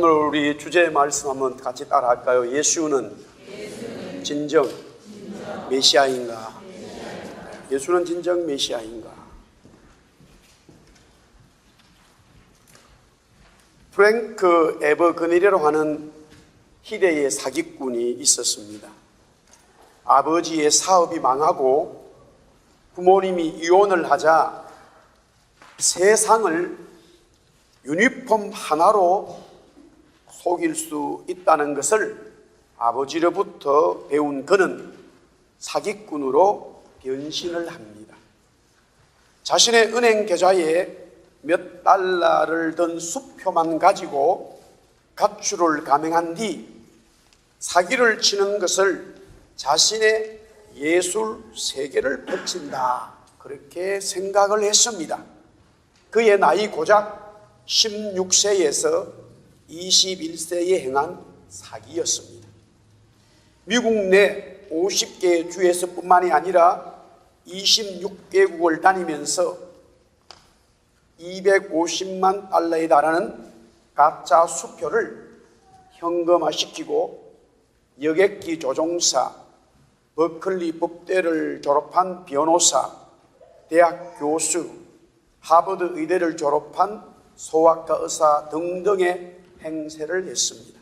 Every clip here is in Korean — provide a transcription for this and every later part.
오늘 우리 주제 말씀 한번 같이 따라 할까요? 예수는 진정 메시아인가? 예수는 진정 메시아인가? 프랭크 에버그니레로 하는 희대의 사기꾼이 있었습니다. 아버지의 사업이 망하고 부모님이 이혼을 하자 세상을 유니폼 하나로 속일 수 있다는 것을 아버지로부터 배운 그는 사기꾼으로 변신을 합니다. 자신의 은행 계좌에 몇 달러를 든 수표만 가지고 가출을 감행한 뒤 사기를 치는 것을 자신의 예술 세계를 펼친다, 그렇게 생각을 했습니다. 그의 나이 고작 16세에서 21세에 행한 사기였습니다. 미국 내 50개 주에서 뿐만이 아니라 26개국을 다니면서 250만 달러에 달하는 가짜 수표를 현금화시키고 여객기 조종사, 버클리 법대를 졸업한 변호사, 대학 교수, 하버드 의대를 졸업한 소아과 의사 등등의 행세를 했습니다.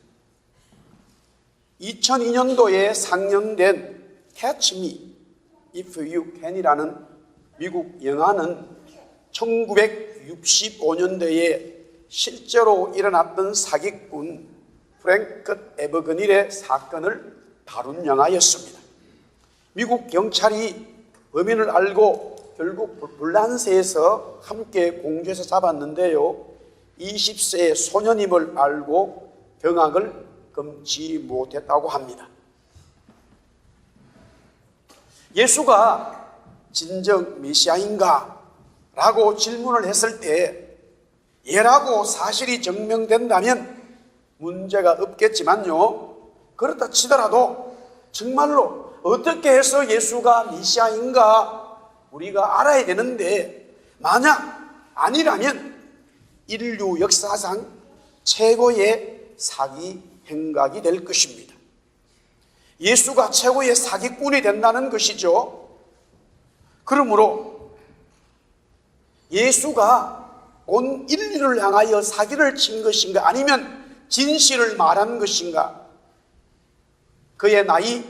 2002년도에 상영된 Catch Me If You Can이라는 미국 영화는 1965년도에 실제로 일어났던 사기꾼 프랭크 에버그닐의 사건을 다룬 영화였습니다. 미국 경찰이 범인을 알고 결국 불란서에서 함께 공주해서 잡았는데요, 20세의 소년임을 알고 경악을 금치 못했다고 합니다. 예수가 진정 메시아인가? 라고 질문을 했을 때 예라고 사실이 증명된다면 문제가 없겠지만요, 그렇다 치더라도 정말로 어떻게 해서 예수가 메시아인가 우리가 알아야 되는데, 만약 아니라면 인류 역사상 최고의 사기 행각이 될 것입니다. 예수가 최고의 사기꾼이 된다는 것이죠. 그러므로 예수가 온 인류를 향하여 사기를 친 것인가, 아니면 진실을 말한 것인가? 그의 나이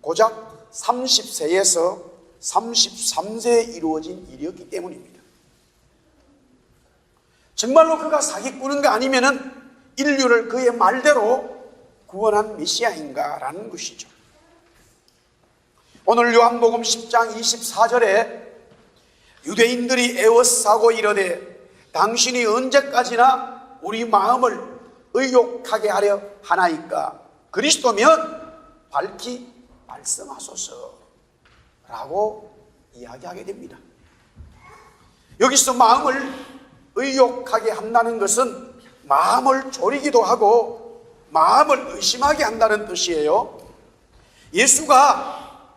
고작 30세에서 33세에 이루어진 일이었기 때문입니다. 정말로 그가 사기꾼인가, 아니면은 인류를 그의 말대로 구원한 메시아인가 라는 것이죠. 오늘 요한복음 10장 24절에 유대인들이 애워싸고 이르되 당신이 언제까지나 우리 마음을 의욕하게 하려 하나이까? 그리스도면 밝히 말씀하소서 라고 이야기하게 됩니다. 여기서 마음을 의욕하게 한다는 것은 마음을 졸이기도 하고 마음을 의심하게 한다는 뜻이에요. 예수가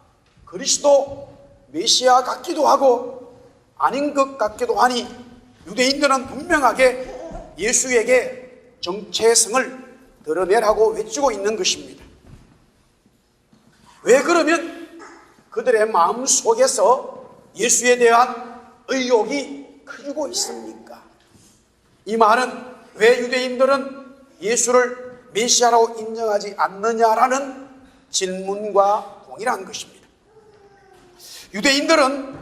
그리스도 메시아 같기도 하고 아닌 것 같기도 하니 유대인들은 분명하게 예수에게 정체성을 드러내라고 외치고 있는 것입니다. 왜 그러면 그들의 마음 속에서 예수에 대한 의욕이 크고 있습니까? 이 말은 왜 유대인들은 예수를 메시아라고 인정하지 않느냐라는 질문과 동일한 것입니다. 유대인들은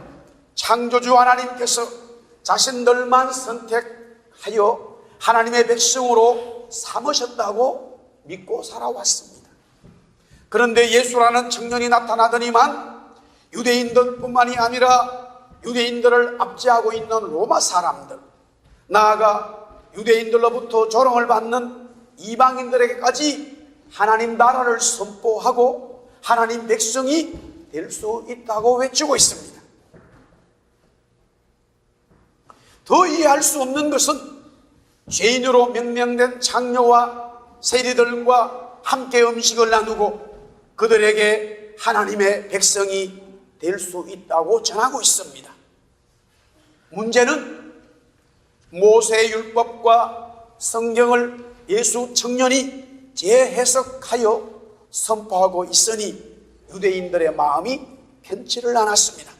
창조주 하나님께서 자신들만 선택하여 하나님의 백성으로 삼으셨다고 믿고 살아왔습니다. 그런데 예수라는 청년이 나타나더니만 유대인들뿐만이 아니라 유대인들을 압제하고 있는 로마 사람들, 나아가 유대인들로부터 조롱을 받는 이방인들에게까지 하나님 나라를 선포하고 하나님 백성이 될 수 있다고 외치고 있습니다. 더 이해할 수 없는 것은 죄인으로 명명된 장녀와 세리들과 함께 음식을 나누고 그들에게 하나님의 백성이 될 수 있다고 전하고 있습니다. 문제는 모세의 율법과 성경을 예수 청년이 재해석하여 선포하고 있으니 유대인들의 마음이 편치를 않았습니다.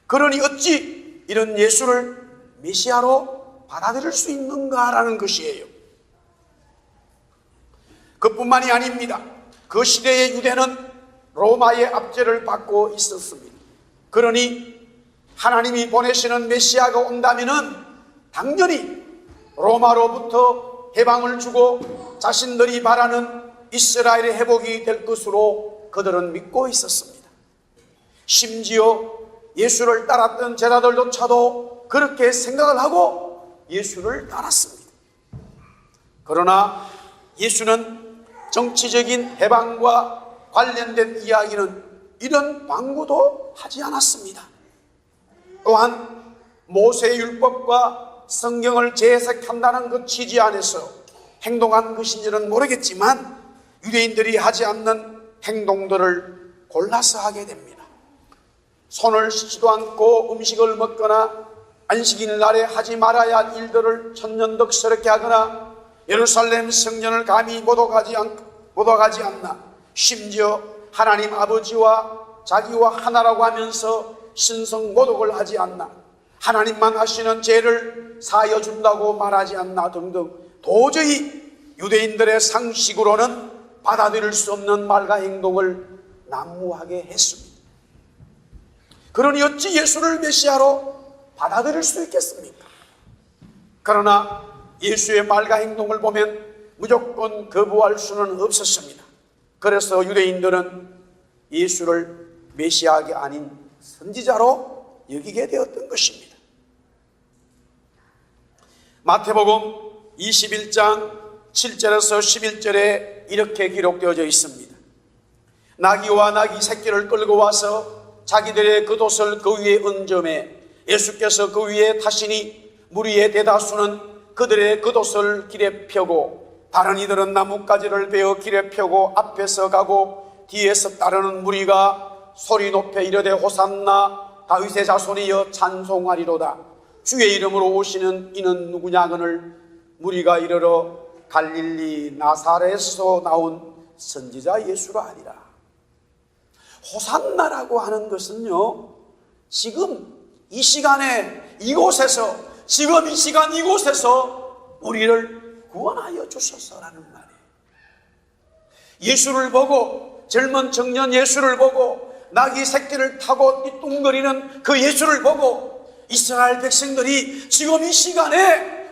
그러니 어찌 이런 예수를 메시아로 받아들일 수 있는가라는 것이에요. 그뿐만이 아닙니다. 그 시대의 유대는 로마의 압제를 받고 있었습니다. 그러니 하나님이 보내시는 메시아가 온다면은 당연히 로마로부터 해방을 주고 자신들이 바라는 이스라엘의 회복이 될 것으로 그들은 믿고 있었습니다. 심지어 예수를 따랐던 제자들조차도 그렇게 생각을 하고 예수를 따랐습니다. 그러나 예수는 정치적인 해방과 관련된 이야기는 이런 방구도 하지 않았습니다. 또한 모세의 율법과 성경을 재해석한다는 그 취지 안에서 행동한 것인지는 모르겠지만 유대인들이 하지 않는 행동들을 골라서 하게 됩니다. 손을 씻지도 않고 음식을 먹거나 안식일 날에 하지 말아야 할 일들을 천년덕스럽게 하거나 예루살렘 성전을 감히 못 오가지 않나, 심지어 하나님 아버지와 자기와 하나라고 하면서 신성 모독을 하지 않나, 하나님만 하시는 죄를 사하여 준다고 말하지 않나 등등 도저히 유대인들의 상식으로는 받아들일 수 없는 말과 행동을 난무하게 했습니다. 그러니 어찌 예수를 메시아로 받아들일 수 있겠습니까? 그러나 예수의 말과 행동을 보면 무조건 거부할 수는 없었습니다. 그래서 유대인들은 예수를 메시아가 아닌 선지자로 여기게 되었던 것입니다. 마태복음 21장 7절에서 11절에 이렇게 기록되어져 있습니다. 나귀와 나귀 새끼를 끌고 와서 자기들의 겉옷을 그 위에 얹음에 예수께서 그 위에 타시니 무리의 대다수는 그들의 겉옷을 길에 펴고 다른 이들은 나뭇가지를 베어 길에 펴고 앞에서 가고 뒤에서 따르는 무리가 소리 높여 이르되 호산나 다윗의 자손이여 찬송하리로다. 주의 이름으로 오시는 이는 누구냐거늘 무리가 이르러 갈릴리 나사렛에서 나온 선지자 예수라 하리라. 호산나라고 하는 것은요, 지금 이 시간에 이곳에서, 지금 이 시간 이곳에서 우리를 구원하여 주소서라는 말이에요. 예수를 보고, 젊은 청년 예수를 보고, 나귀 새끼를 타고 뚱거리는 그 예수를 보고 이스라엘 백성들이 지금 이 시간에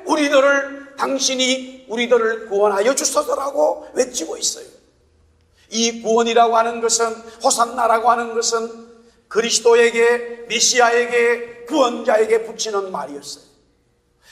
당신이 우리들을 구원하여 주소서라고 외치고 있어요. 이 구원이라고 하는 것은, 호산나라고 하는 것은 그리스도에게, 메시아에게, 구원자에게 붙이는 말이었어요.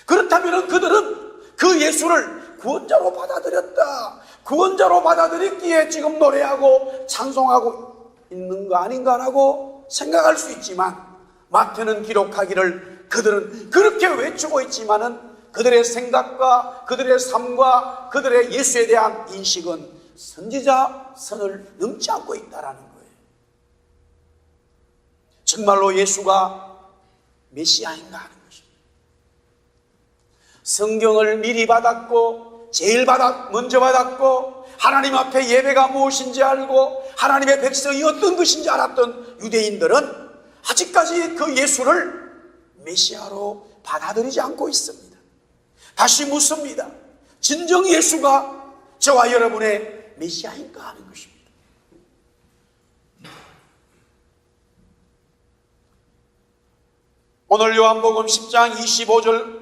그렇다면 그들은 그 예수를 구원자로 받아들였다, 구원자로 받아들였기에 지금 노래하고 찬송하고 있는 거 아닌가라고 생각할 수 있지만, 마태는 기록하기를 그들은 그렇게 외치고 있지만은 그들의 생각과 그들의 삶과 그들의 예수에 대한 인식은 선지자 선을 넘지 않고 있다는 거예요. 정말로 예수가 메시아인가 하는 것입니다. 성경을 미리 받았고 먼저 받았고 하나님 앞에 예배가 무엇인지 알고 하나님의 백성이 어떤 것인지 알았던 유대인들은 아직까지 그 예수를 메시아로 받아들이지 않고 있습니다. 다시 묻습니다. 진정 예수가 저와 여러분의 메시아인가 하는 것입니다. 오늘 요한복음 10장 25절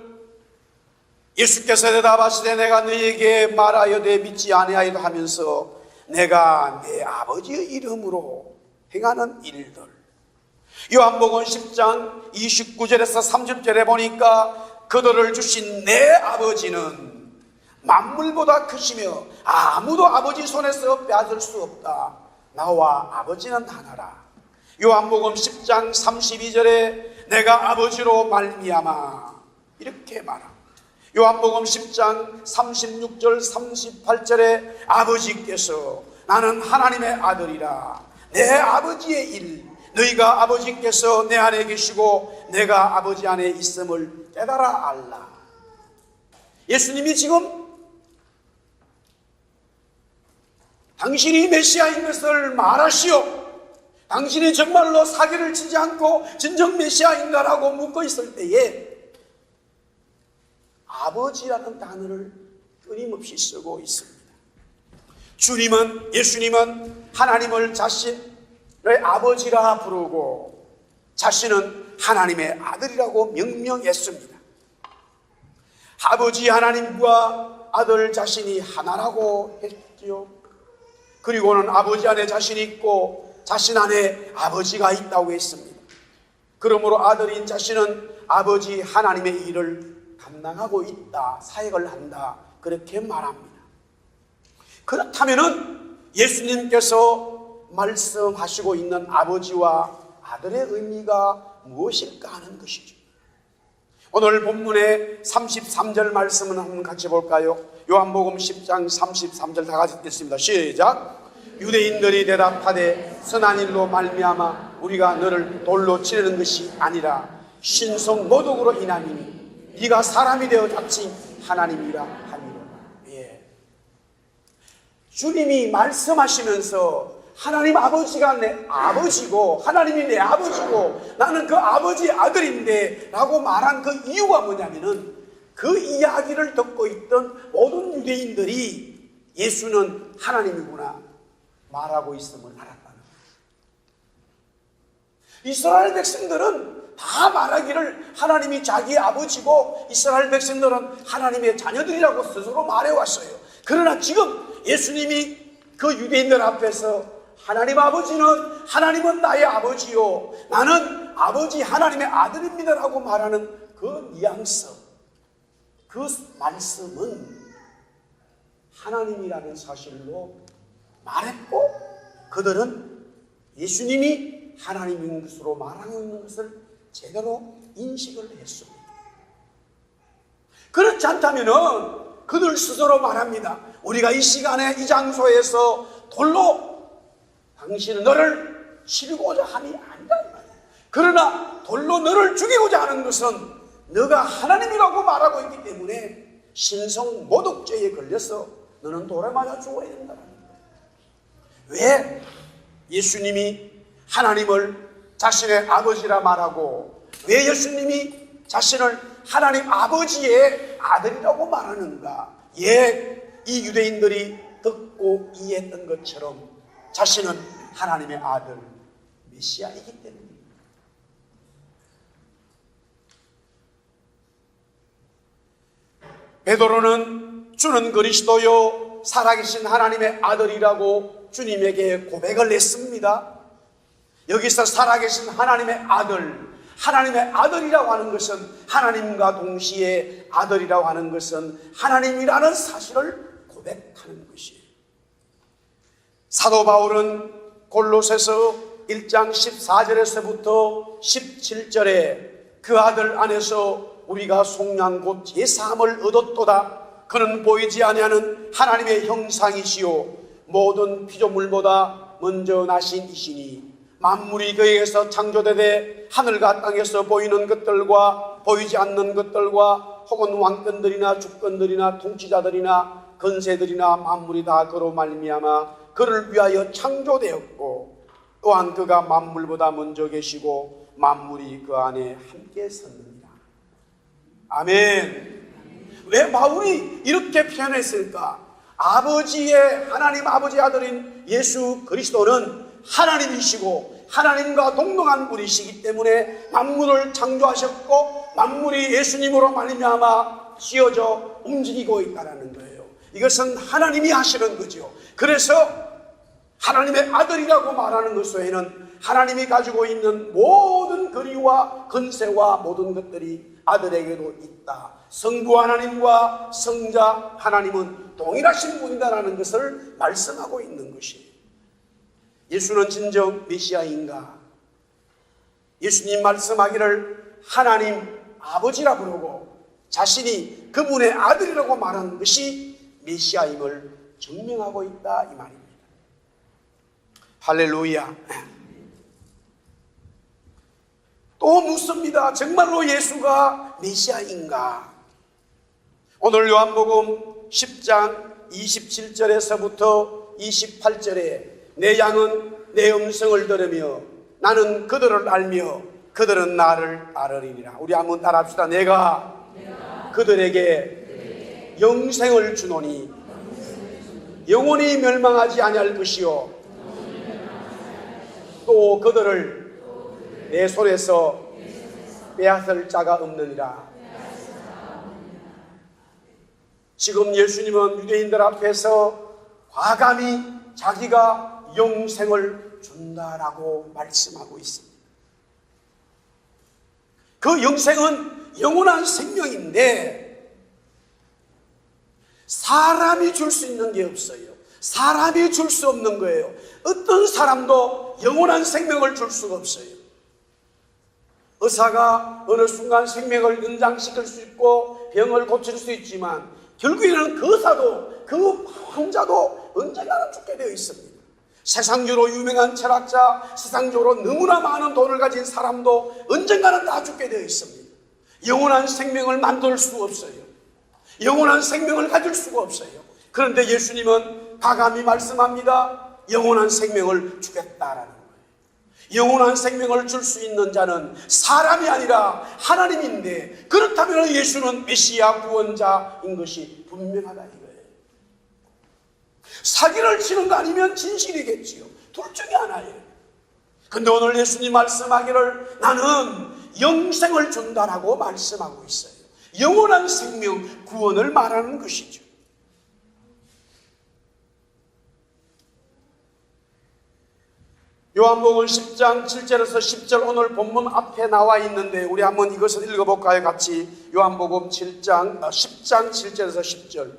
예수께서 대답하시되 내가 너희에게 말하여도 믿지 아니하리라 하면서 내가 내 아버지의 이름으로 행하는 일들. 요한복음 10장 29절에서 30절에 보니까 그들을 주신 내 아버지는 만물보다 크시며 아무도 아버지 손에서 빼앗을 수 없다. 나와 아버지는 하나라. 요한복음 10장 32절에 내가 아버지로 말미암아 이렇게 말합니다. 요한복음 10장 36절 38절에 아버지께서 나는 하나님의 아들이라 내 아버지의 일 너희가 아버지께서 내 안에 계시고 내가 아버지 안에 있음을 깨달아 알라. 예수님이 지금 당신이 메시아인 것을 말하시오. 당신이 정말로 사기를 치지 않고 진정 메시아인가라고 묻고 있을 때에 아버지라는 단어를 끊임없이 쓰고 있습니다. 예수님은 하나님을 자신의 아버지라 부르고 자신은 하나님의 아들이라고 명명했습니다. 아버지 하나님과 아들 자신이 하나라고 했지요. 그리고는 아버지 안에 자신이 있고 자신 안에 아버지가 있다고 했습니다. 그러므로 아들인 자신은 아버지 하나님의 일을 감당하고 있다, 사역을 한다, 그렇게 말합니다. 그렇다면은 예수님께서 말씀하시고 있는 아버지와 아들의 의미가 무엇일까 하는 것이죠. 오늘 본문의 33절 말씀을 한번 같이 볼까요? 요한복음 10장 33절 다 같이 읽겠습니다. 시작. 유대인들이 대답하되 선한 일로 말미암아 우리가 너를 돌로 치려는 것이 아니라 신성 모독으로 인하니 네가 사람이 되어 자칭 하나님이라 하니라. 주님이 말씀하시면서 하나님 아버지가 내 아버지고 하나님이 내 아버지고 나는 그 아버지의 아들인데 라고 말한 그 이유가 뭐냐면은 그 이야기를 듣고 있던 모든 유대인들이 예수는 하나님이구나 말하고 있음을 알았다는 거예요. 이스라엘 백성들은 다 말하기를 하나님이 자기의 아버지고 이스라엘 백성들은 하나님의 자녀들이라고 스스로 말해왔어요. 그러나 지금 예수님이 그 유대인들 앞에서 하나님은 나의 아버지요 나는 아버지 하나님의 아들입니다라고 말하는 그 뉘앙스, 그 말씀은 하나님이라는 사실로 말했고 그들은 예수님이 하나님인 것으로 말하고 있는 것을 제대로 인식을 했습니다. 그렇지 않다면은 그들 스스로 말합니다. 우리가 이 시간에 이 장소에서 돌로 당신은 너를 치르고자 함이 아니다. 그러나 돌로 너를 죽이고자 하는 것은 너가 하나님이라고 말하고 있기 때문에 신성 모독죄에 걸려서 너는 돌에 맞아 죽어야 된다는 거예요. 왜 예수님이 하나님을 자신의 아버지라 말하고 왜 예수님이 자신을 하나님 아버지의 아들이라고 말하는가? 이 유대인들이 듣고 이해했던 것처럼 자신은 하나님의 아들 메시아이기 때문입니다. 베드로는 주는 그리스도요 살아계신 하나님의 아들이라고 주님에게 고백을 했습니다. 여기서 살아계신 하나님의 아들, 하나님의 아들이라고 하는 것은 하나님과 동시에 아들이라고 하는 것은 하나님이라는 사실을 고백하는 것이에요. 사도 바울은 골로새서 1장 14절에서부터 17절에 그 아들 안에서 우리가 속량 곧 제사함을 얻었도다. 그는 보이지 아니하는 하나님의 형상이시요 모든 피조물보다 먼저 나신 이시니 만물이 그에게서 창조되되 하늘과 땅에서 보이는 것들과 보이지 않는 것들과 혹은 왕권들이나 주권들이나 통치자들이나 건세들이나 만물이 다 그로 말미암아 그를 위하여 창조되었고 또한 그가 만물보다 먼저 계시고 만물이 그 안에 함께 섰느니라. 아멘. 왜 바울이 이렇게 표현했을까? 하나님 아버지의 아들인 예수 그리스도는 하나님이시고 하나님과 동등한 분이시기 때문에 만물을 창조하셨고 만물이 예수님으로 말미암아 지어져 움직이고 있다는 거예요. 이것은 하나님이 하시는 거죠. 그래서 하나님의 아들이라고 말하는 것 외에는 하나님이 가지고 있는 모든 권위와 권세와 모든 것들이 아들에게도 있다. 성부 하나님과 성자 하나님은 동일하신 분이다라는 것을 말씀하고 있는 것이에요. 예수는 진정 메시아인가? 예수님 말씀하기를 하나님 아버지라 부르고 자신이 그분의 아들이라고 말하는 것이 메시아임을 증명하고 있다 이 말입니다. 할렐루야. 또 묻습니다. 정말로 예수가 메시아인가? 오늘 요한복음 10장 27절에서부터 28절에 내 양은 내 음성을 들으며 나는 그들을 알며 그들은 나를 알으리라. 우리 한번 따라합시다. 내가 그들에게 영생을 주노니 영원히 멸망하지 아니할 것이요 또 그들을 내 손에서 빼앗을 자가 없느니라. 지금 예수님은 유대인들 앞에서 과감히 자기가 영생을 준다라고 말씀하고 있습니다. 그 영생은 영원한 생명인데 사람이 줄 수 있는 게 없어요. 사람이 줄 수 없는 거예요. 어떤 사람도 영원한 생명을 줄 수가 없어요. 의사가 어느 순간 생명을 연장시킬 수 있고 병을 고칠 수 있지만 결국에는 그 의사도 그 환자도 언젠가는 죽게 되어 있습니다. 세상적으로 유명한 철학자, 세상적으로 너무나 많은 돈을 가진 사람도 언젠가는 다 죽게 되어 있습니다. 영원한 생명을 만들 수 없어요. 영원한 생명을 가질 수가 없어요. 그런데 예수님은 과감히 말씀합니다. 영원한 생명을 주겠다라는 거예요. 영원한 생명을 줄 수 있는 자는 사람이 아니라 하나님인데, 그렇다면 예수는 메시아 구원자인 것이 분명하다 이거예요. 사기를 치는 거 아니면 진실이겠지요. 둘 중에 하나예요. 근데 오늘 예수님 말씀하기를 나는 영생을 준다라고 말씀하고 있어요. 영원한 생명, 구원을 말하는 것이죠. 요한복음 10장 7절에서 10절 오늘 본문 앞에 나와 있는데 우리 한번 이것을 읽어볼까요? 같이 요한복음 10장 7절에서 10절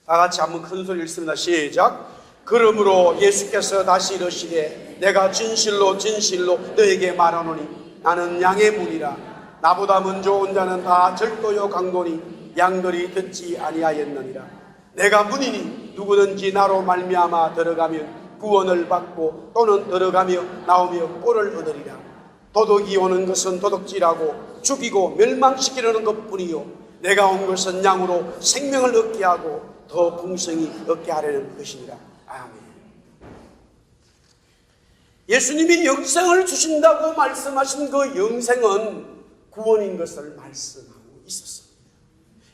다 같이 한번 큰 소리 읽습니다. 시작. 그러므로 예수께서 다시 이르시되 내가 진실로 진실로 너에게 말하노니 나는 양의 문이라. 나보다 먼저 온 자는 다 절도요 강도니 양들이 듣지 아니하였느니라. 내가 문이니 누구든지 나로 말미암아 들어가면 구원을 받고 또는 들어가며 나오며 꼴을 얻으리라. 도둑이 오는 것은 도둑질하고 죽이고 멸망시키려는 것뿐이요 내가 온 것은 양으로 생명을 얻게 하고 더 풍성히 얻게 하려는 것이니라. 아멘. 예수님이 영생을 주신다고 말씀하신 그 영생은 구원인 것을 말씀하고 있었습니다.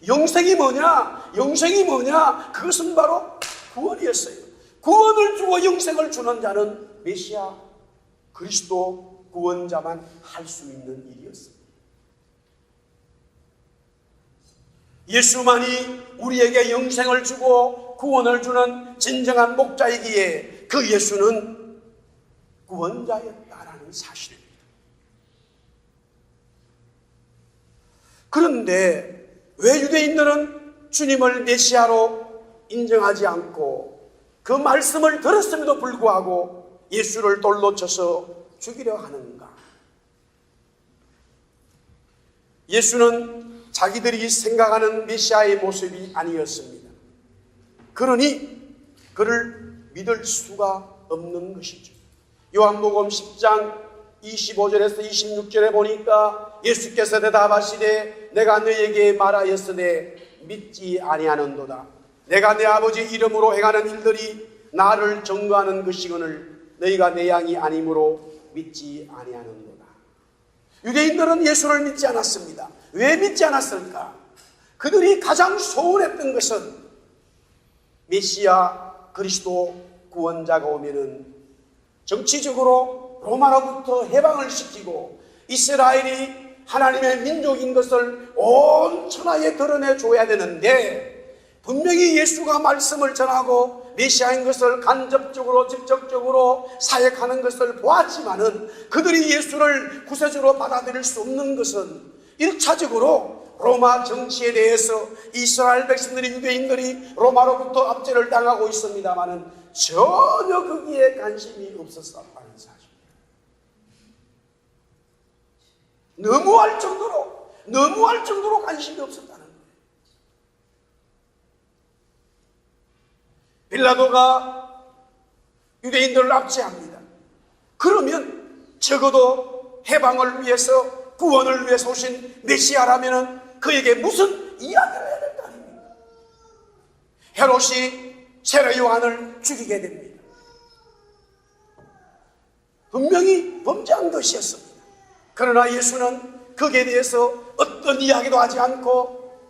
영생이 뭐냐? 영생이 뭐냐? 그것은 바로 구원이었어요. 구원을 주고 영생을 주는 자는 메시아 그리스도 구원자만 할 수 있는 일이었습니다. 예수만이 우리에게 영생을 주고 구원을 주는 진정한 목자이기에 그 예수는 구원자였다라는 사실입니다. 그런데 왜 유대인들은 주님을 메시아로 인정하지 않고 그 말씀을 들었음에도 불구하고 예수를 돌로 쳐서 죽이려 하는가? 예수는 자기들이 생각하는 메시아의 모습이 아니었습니다. 그러니 그를 믿을 수가 없는 것이죠. 요한복음 10장 25절에서 26절에 보니까 예수께서 대답하시되 내가 너에게 말하였으되 믿지 아니하는도다. 내가 내 아버지 이름으로 행하는 일들이 나를 증거하는 것이거늘 너희가 내 양이 아니므로 믿지 아니하는도다. 유대인들은 예수를 믿지 않았습니다. 왜 믿지 않았을까? 그들이 가장 소원했던 것은 메시아 그리스도 구원자가 오면은 정치적으로 로마로부터 해방을 시키고 이스라엘이 하나님의 민족인 것을 온 천하에 드러내줘야 되는데 분명히 예수가 말씀을 전하고 메시아인 것을 간접적으로 직접적으로 사역하는 것을 보았지만은 그들이 예수를 구세주로 받아들일 수 없는 것은 1차적으로 로마 정치에 대해서 이스라엘 백성들이 유대인들이 로마로부터 압제를 당하고 있습니다만은 전혀 거기에 관심이 없었다는 사실. 너무할 정도로 관심이 없었다는 거예요. 빌라도가 유대인들을 압제합니다. 그러면 적어도 해방을 위해서 구원을 위해서 오신 메시아라면 그에게 무슨 이야기를 해야 될 거 아닙니까? 헤롯이 세례 요한을 죽이게 됩니다. 분명히 범죄한 것이었습니다. 그러나 예수는 거기에 대해서 어떤 이야기도 하지 않고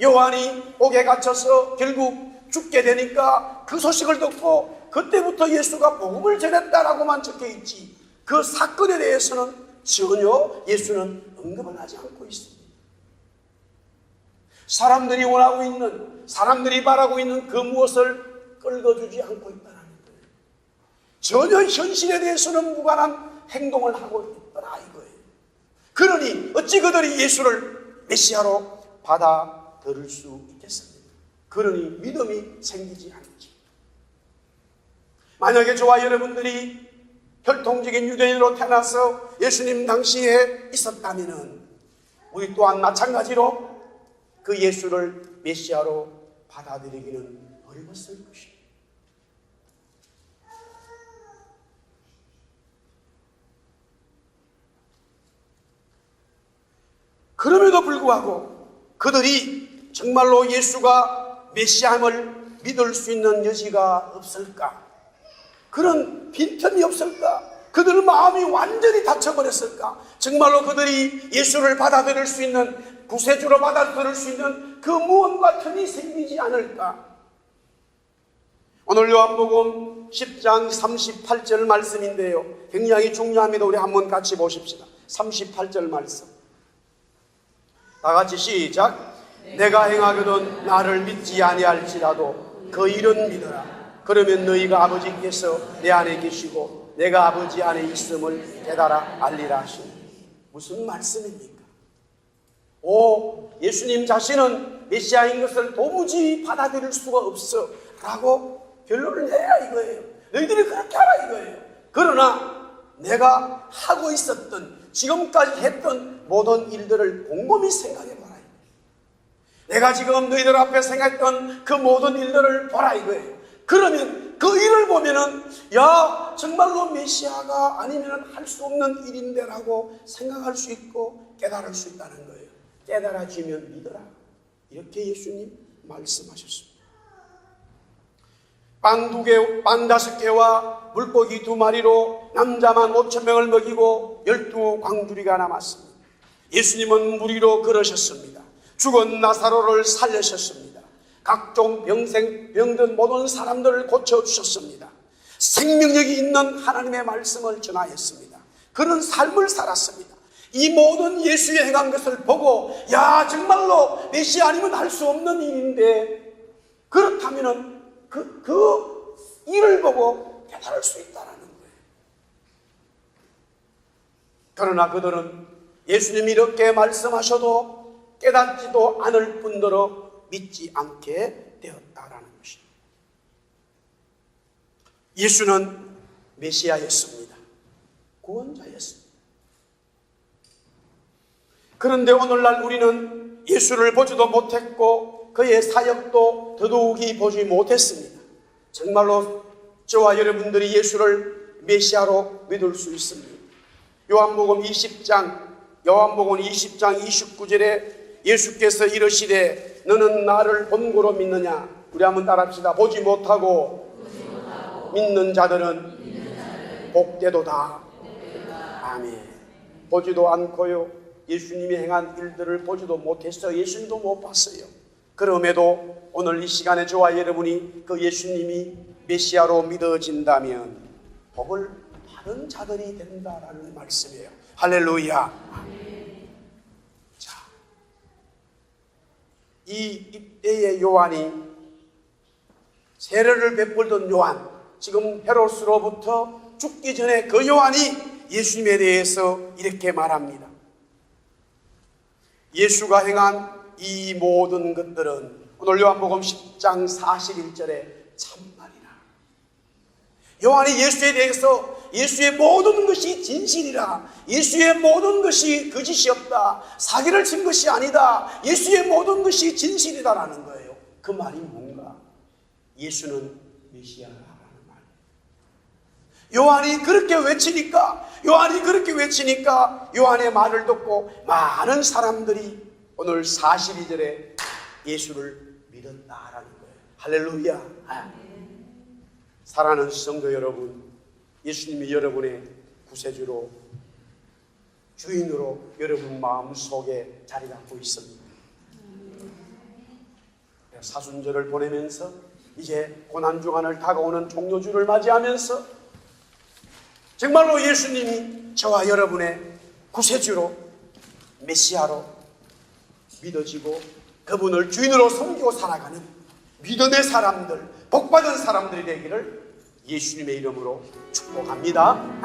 요한이 옥에 갇혀서 결국 죽게 되니까 그 소식을 듣고 그때부터 예수가 복음을 전했다라고만 적혀있지 그 사건에 대해서는 전혀 예수는 언급을 하지 않고 있습니다. 사람들이 원하고 있는, 사람들이 바라고 있는 그 무엇을 끌어주지 않고 있다는 거예요. 전혀 현실에 대해서는 무관한 행동을 하고 있더라 이거예요. 그러니 어찌 그들이 예수를 메시아로 받아들일 수 있겠습니까? 그러니 믿음이 생기지 않죠. 만약에 저와 여러분들이 혈통적인 유대인으로 태어나서 예수님 당시에 있었다면 우리 또한 마찬가지로 그 예수를 메시아로 받아들이기는 어려웠을 것입니다. 그럼에도 불구하고 그들이 정말로 예수가 메시아임을 믿을 수 있는 여지가 없을까? 그런 빈틈이 없을까? 그들 마음이 완전히 닫혀버렸을까? 정말로 그들이 예수를 받아들일 수 있는, 구세주로 받아들일 수 있는 그 무언가 틈이 생기지 않을까? 오늘 요한복음 10장 38절 말씀인데요, 굉장히 중요합니다. 우리 한번 같이 보십시다. 38절 말씀 다 같이 시작. 내가 행하거든 나를 믿지 아니할지라도 그 일은 믿어라. 그러면 너희가 아버지께서 내 안에 계시고 내가 아버지 안에 있음을 깨달아 알리라 하시니. 무슨 말씀입니까? 예수님 자신은 메시아인 것을 도무지 받아들일 수가 없어 라고 결론을 내야 이거예요. 너희들이 그렇게 하라 이거예요. 그러나 내가 하고 있었던, 지금까지 했던 모든 일들을 곰곰이 생각해봐라. 내가 지금 너희들 앞에 생각했던 그 모든 일들을 보라 이거예요. 그러면 그 일을 보면은 야 정말로 메시아가 아니면 할 수 없는 일인데 라고 생각할 수 있고 깨달을 수 있다는 거예요. 깨달아지면 믿어라. 이렇게 예수님 말씀하셨습니다. 빵 5개와 물고기 2마리로 남자만 5,000명을 먹이고 12광주리가 남았습니다. 예수님은 물 위로 걸으셨습니다. 죽은 나사로를 살리셨습니다. 각종 병든 모든 사람들을 고쳐주셨습니다. 생명력이 있는 하나님의 말씀을 전하였습니다. 그런 삶을 살았습니다. 이 모든 예수의 행한 것을 보고 야 정말로 메시아 아니면 할 수 없는 일인데 그렇다면 그 일을 보고 깨달을 수 있다는 거예요. 그러나 그들은 예수님이 이렇게 말씀하셔도 깨닫지도 않을 뿐더러 믿지 않게 되었다라는 것입니다. 예수는 메시아였습니다. 구원자였습니다. 그런데 오늘날 우리는 예수를 보지도 못했고 그의 사역도 더더욱이 보지 못했습니다. 정말로 저와 여러분들이 예수를 메시아로 믿을 수 있습니다. 요한복음 20장 29절에 예수께서 이르시되 너는 나를 본고로 믿느냐? 우리 한번 따라합시다. 보지 못하고 믿는 자들은 복되도다. 아멘. 보지도 않고요, 예수님이 행한 일들을 보지도 못했어요. 예수님도 못 봤어요. 그럼에도 오늘 이 시간에 저와 여러분이 그 예수님이 메시아로 믿어진다면 복을 받은 자들이 된다라는 말씀이에요. 할렐루야. 자, 이때의 요한이, 세례를 베풀던 요한, 지금 헤롯으로부터 죽기 전에 그 요한이 예수님에 대해서 이렇게 말합니다. 예수가 행한 이 모든 것들은, 오늘 요한복음 10장 41절에 참말이라. 요한이 예수에 대해서 예수의 모든 것이 진실이라, 예수의 모든 것이 거짓이 없다, 사기를 친 것이 아니다, 예수의 모든 것이 진실이다라는 거예요. 그 말이 뭔가? 예수는 메시아라는 말이에요. 요한이 그렇게 외치니까 요한의 말을 듣고 많은 사람들이 오늘 42절에 예수를 믿었다라는 거예요. 할렐루야. 사랑하는 성도 여러분, 예수님이 여러분의 구세주로, 주인으로 여러분 마음속에 자리 잡고 있습니다. 사순절을 보내면서 이제 고난주간을 다가오는 종료주를 맞이하면서 정말로 예수님이 저와 여러분의 구세주로, 메시아로 믿어지고 그분을 주인으로 섬기고 살아가는 믿음의 사람들, 복받은 사람들이 되기를 예수님의 이름으로 축복합니다.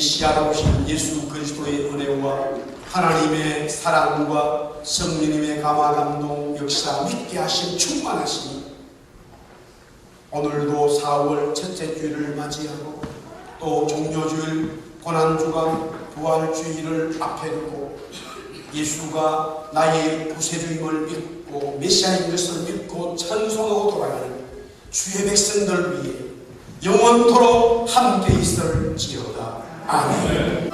메시아로 오신 예수 그리스도의 은혜와 하나님의 사랑과 성령님의 감화 감동 역사 믿게 하신 충만하시니 오늘도 4월 첫째 주일을 맞이하고 또 종료주일 고난주간 부활주일을 앞에 두고 예수가 나의 구세주임을 믿고 메시아인 것을 믿고 찬송하고 돌아가는 주의 백성들 위해 영원토록 함께 있을지어다. 아멘.